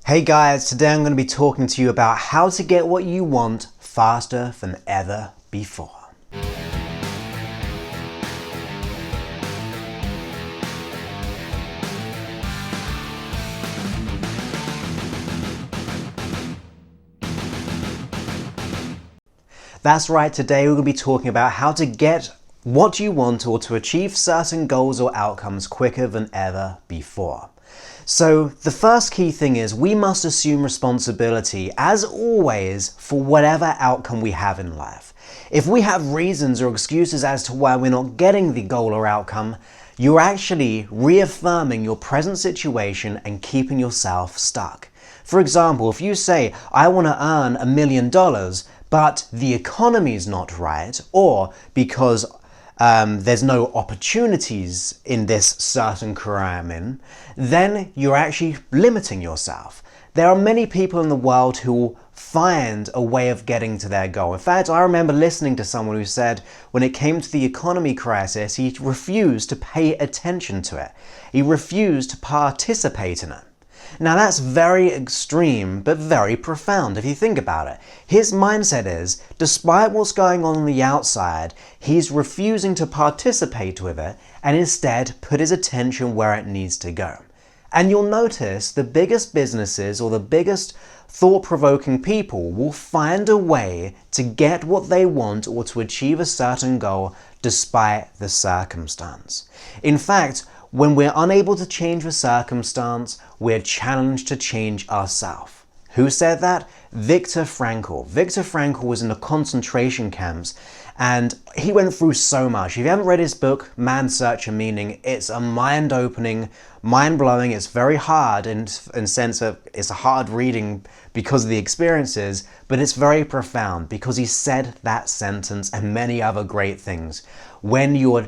Hey guys, today I'm going to be talking to you about how to get what you want faster than ever before. That's right, today we're going to be talking about how to get what you want or to achieve certain goals or outcomes quicker than ever before. So the first key thing is we must assume responsibility, as always, for whatever outcome we have in life. If we have reasons or excuses as to why we're not getting the goal or outcome, you're actually reaffirming your present situation and keeping yourself stuck. For example, if you say, I want to earn $1 million, but the economy's not right, or because there's no opportunities in this certain career I'm in, then you're actually limiting yourself. There are many people in the world who find a way of getting to their goal. In fact, I remember listening to someone who said when it came to the economy crisis, he refused to pay attention to it. He refused to participate in it. Now that's very extreme, but very profound if you think about it. His mindset is, despite what's going on the outside, he's refusing to participate with it and instead put his attention where it needs to go. And you'll notice the biggest businesses or the biggest thought-provoking people will find a way to get what they want or to achieve a certain goal despite the circumstance. In fact, when we're unable to change the circumstance, we're challenged to change ourselves. Who said that? Viktor Frankl. Viktor Frankl was in the concentration camps and he went through so much. If you haven't read his book, Man's Search for Meaning, it's a mind-opening, mind-blowing. It's very hard in sense of it's a hard reading because of the experiences, but it's very profound because he said that sentence and many other great things. When you're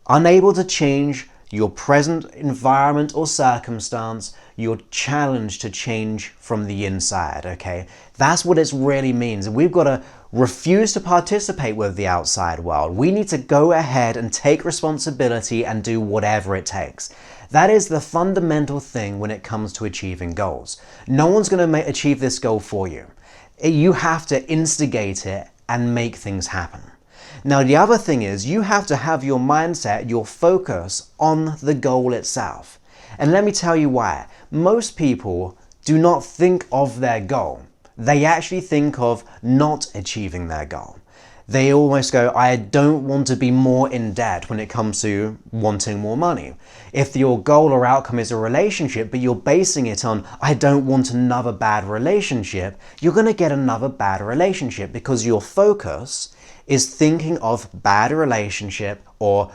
unable to change your present environment or circumstance, you're challenged to change from the inside, okay? That's what it really means. We've got to refuse to participate with the outside world. We need to go ahead and take responsibility and do whatever it takes. That is the fundamental thing when it comes to achieving goals. No one's going to achieve this goal for you. You have to instigate it and make things happen. Now, the other thing is you have to have your mindset, your focus on the goal itself. And let me tell you why. Most people do not think of their goal. They actually think of not achieving their goal. They almost go, I don't want to be more in debt when it comes to wanting more money. If your goal or outcome is a relationship, but you're basing it on, I don't want another bad relationship, you're going to get another bad relationship because your focus is thinking of bad relationship or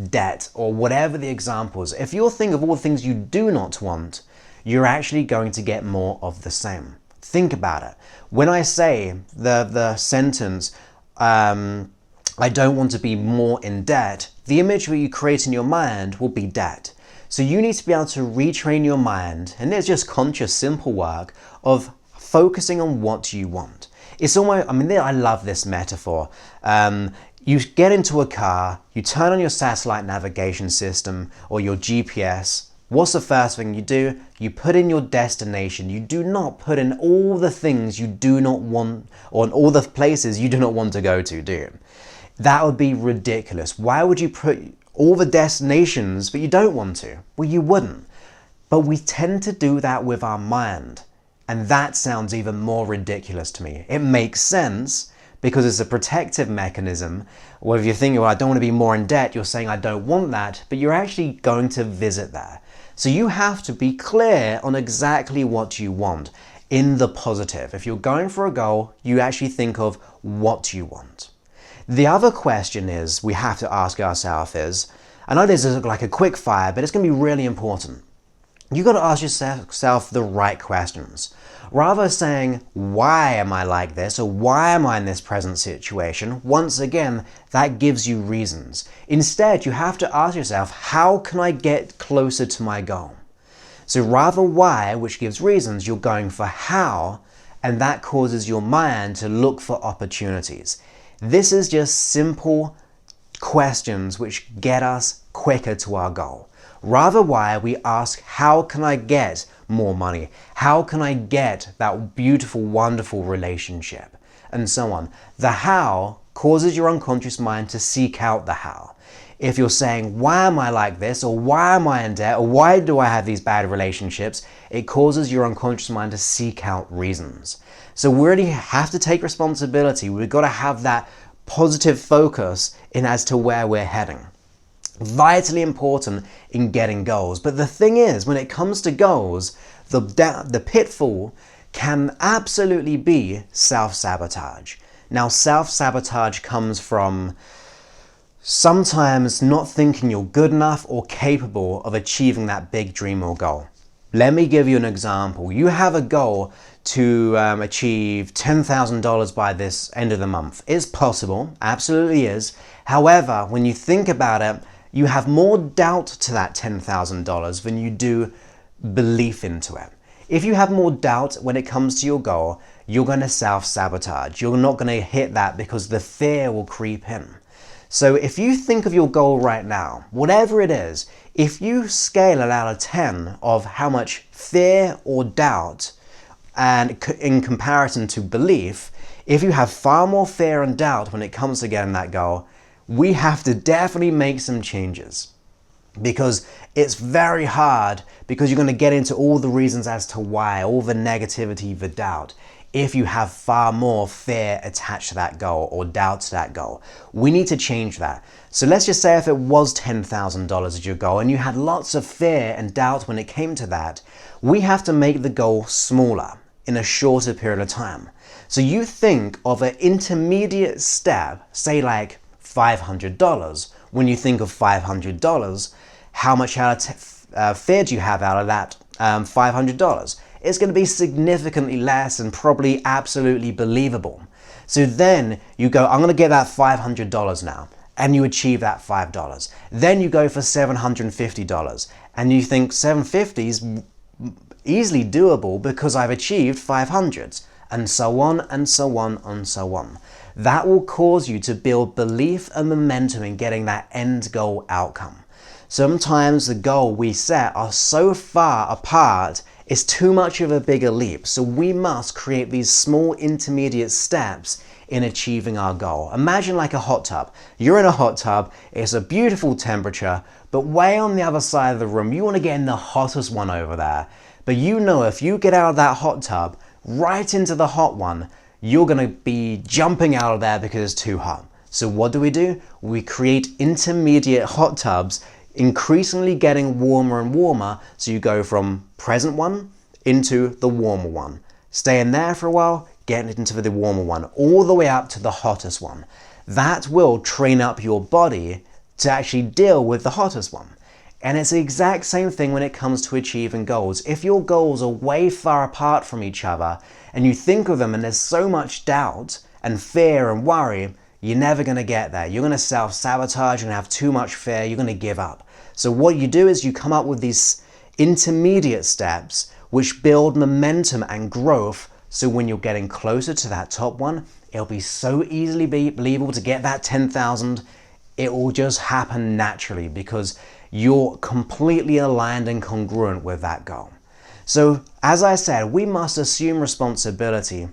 debt or whatever the examples. If you're thinking of all the things you do not want, you're actually going to get more of the same. Think about it. When I say the sentence, I don't want to be more in debt, the image that you create in your mind will be debt. So you need to be able to retrain your mind, and it's just conscious, simple work of focusing on what you want. It's almost, I love this metaphor. You get into a car, you turn on your satellite navigation system or your GPS. What's the first thing you do? You put in your destination. You do not put in all the things you do not want or all the places you do not want to go to, do you? That would be ridiculous. Why would you put all the destinations but you don't want to? Well, you wouldn't. But we tend to do that with our mind. And that sounds even more ridiculous to me. It makes sense because it's a protective mechanism. Well, if you're thinking, well, I don't want to be more in debt, you're saying I don't want that, but you're actually going to visit there. So you have to be clear on exactly what you want in the positive. If you're going for a goal, you actually think of what you want. The other question is we have to ask ourselves is, I know this is like a quick fire, but it's going to be really important. You've got to ask yourself the right questions. Rather saying, why am I like this, or why am I in this present situation? Once again, that gives you reasons. Instead, you have to ask yourself, how can I get closer to my goal? So rather why, which gives reasons, you're going for how, and that causes your mind to look for opportunities. This is just simple questions which get us quicker to our goal. Rather why, we ask, how can I get more money? How can I get that beautiful, wonderful relationship? And so on. The how causes your unconscious mind to seek out the how. If you're saying, why am I like this? Or why am I in debt? Or why do I have these bad relationships? It causes your unconscious mind to seek out reasons. So we really have to take responsibility. We've got to have that positive focus in as to where we're heading. Vitally important in getting goals. But the thing is, when it comes to goals, the pitfall can absolutely be self-sabotage. Now, self-sabotage comes from sometimes not thinking you're good enough or capable of achieving that big dream or goal. Let me give you an example. You have a goal to achieve $10,000 by this end of the month. It's possible, absolutely is. However, when you think about it, you have more doubt to that $10,000 than you do belief into it. If you have more doubt when it comes to your goal, you're going to self-sabotage. You're not going to hit that because the fear will creep in. So if you think of your goal right now, whatever it is, if you scale it out of 10 of how much fear or doubt and in comparison to belief, if you have far more fear and doubt when it comes to getting that goal, we have to definitely make some changes. Because it's very hard, because you're going to get into all the reasons as to why, all the negativity, the doubt, if you have far more fear attached to that goal or doubt to that goal. We need to change that. So let's just say if it was $10,000 as your goal and you had lots of fear and doubt when it came to that, we have to make the goal smaller in a shorter period of time. So you think of an intermediate step, say like $500. When you think of $500, how much fear do you have out of that $500? It's going to be significantly less and probably absolutely believable. So then you go, I'm going to get that $500 now, and you achieve that $5. Then you go for $750, and you think $750 is easily doable because I've achieved 500s, and so on and so on and so on. That will cause you to build belief and momentum in getting that end goal outcome. Sometimes the goal we set are so far apart, it's too much of a bigger leap. So we must create these small intermediate steps in achieving our goal. Imagine like a hot tub. You're in a hot tub, it's a beautiful temperature, but way on the other side of the room, you want to get in the hottest one over there. But you know if you get out of that hot tub, right into the hot one, you're going to be jumping out of there because it's too hot. So what do? We create intermediate hot tubs, increasingly getting warmer and warmer, so you go from present one into the warmer one. Stay in there for a while, get into the warmer one, all the way up to the hottest one. That will train up your body to actually deal with the hottest one. And it's the exact same thing when it comes to achieving goals. If your goals are way far apart from each other and you think of them and there's so much doubt and fear and worry, you're never going to get there. You're going to self-sabotage, you're going to have too much fear, you're going to give up. So what you do is you come up with these intermediate steps which build momentum and growth, so when you're getting closer to that top one, it'll be so easily believable to get that 10,000. It will just happen naturally because you're completely aligned and congruent with that goal. So as I said, we must assume responsibility.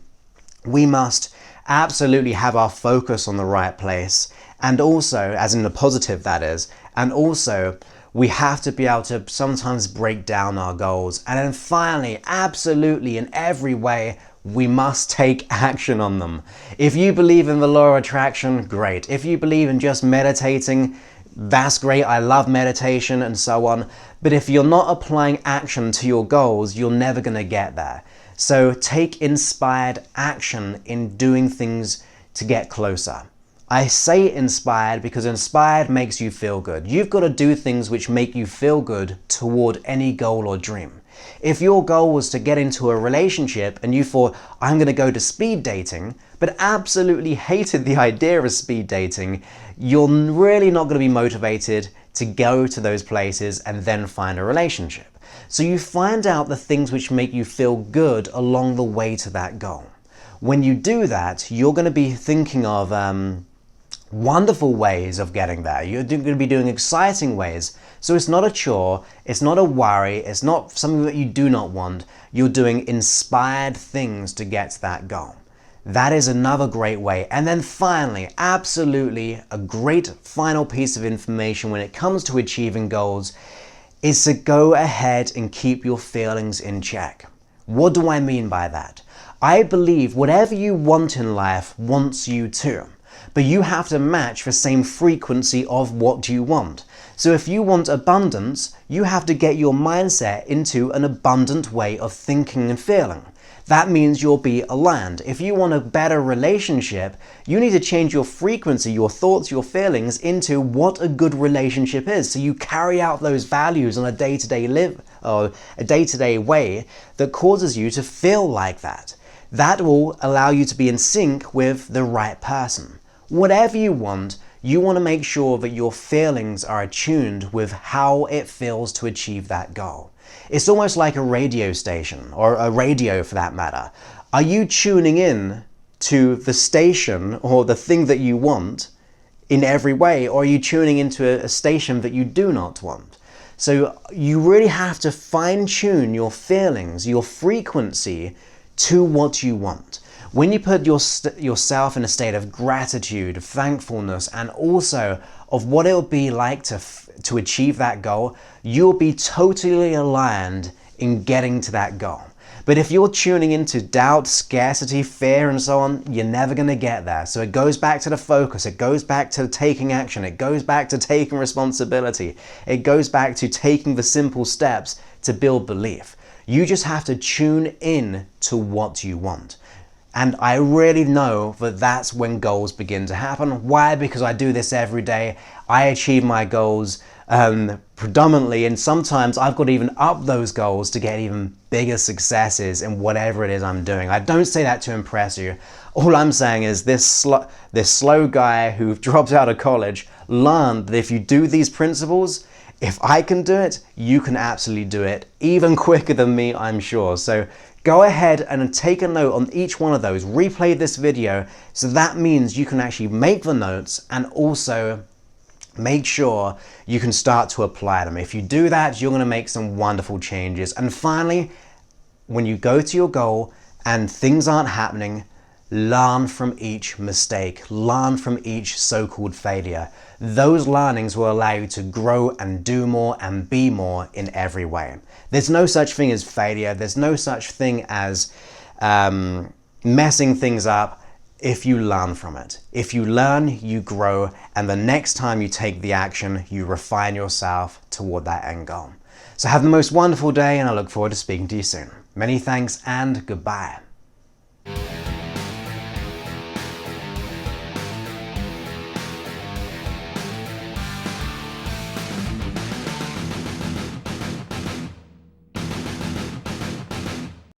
We must absolutely have our focus on the right place, and also, as in the positive that is, and also we have to be able to sometimes break down our goals. And then finally, absolutely in every way, we must take action on them. If you believe in the law of attraction, great. If you believe in just meditating, that's great. I love meditation and so on. But if you're not applying action to your goals, you're never going to get there. So take inspired action in doing things to get closer. I say inspired because inspired makes you feel good. You've got to do things which make you feel good toward any goal or dream. If your goal was to get into a relationship and you thought, I'm going to go to speed dating, but absolutely hated the idea of speed dating, you're really not going to be motivated to go to those places and then find a relationship. So you find out the things which make you feel good along the way to that goal. When you do that, you're going to be thinking of wonderful ways of getting there. You're going to be doing exciting ways. So it's not a chore, it's not a worry, it's not something that you do not want. You're doing inspired things to get to that goal. That is another great way. And then finally, absolutely a great final piece of information when it comes to achieving goals is to go ahead and keep your feelings in check. What do I mean by that? I believe whatever you want in life wants you too. But you have to match the same frequency of what you want. So if you want abundance, you have to get your mindset into an abundant way of thinking and feeling. That means you'll be aligned. If you want a better relationship, you need to change your frequency, your thoughts, your feelings into what a good relationship is. So you carry out those values on a day-to-day way that causes you to feel like that. That will allow you to be in sync with the right person. Whatever you want to make sure that your feelings are attuned with how it feels to achieve that goal. It's almost like a radio station, or a radio for that matter. Are you tuning in to the station or the thing that you want in every way, or are you tuning into a station that you do not want? So you really have to fine-tune your feelings, your frequency to what you want. When you put yourself in a state of gratitude, thankfulness, and also of what it will be like to achieve that goal, you'll be totally aligned in getting to that goal. But if you're tuning into doubt, scarcity, fear, and so on, you're never going to get there. So it goes back to the focus, it goes back to taking action, it goes back to taking responsibility, it goes back to taking the simple steps to build belief. You just have to tune in to what you want. And I really know that that's when goals begin to happen. Why? Because I do this every day. I achieve my goals predominantly, and sometimes I've got to even up those goals to get even bigger successes in whatever it is I'm doing. I don't say that to impress you. All I'm saying is this slow guy who dropped out of college learned that if you do these principles, if I can do it, you can absolutely do it even quicker than me, I'm sure. So go ahead and take a note on each one of those. Replay this video, so that means you can actually make the notes and also make sure you can start to apply them. If you do that, you're going to make some wonderful changes. And finally, when you go to your goal and things aren't happening, learn from each mistake, learn from each so-called failure. Those learnings will allow you to grow and do more and be more in every way. There's no such thing as failure. There's no such thing as messing things up if you learn from it. If you learn, you grow, and the next time you take the action, you refine yourself toward that end goal. So have the most wonderful day, and I look forward to speaking to you soon. Many thanks and goodbye.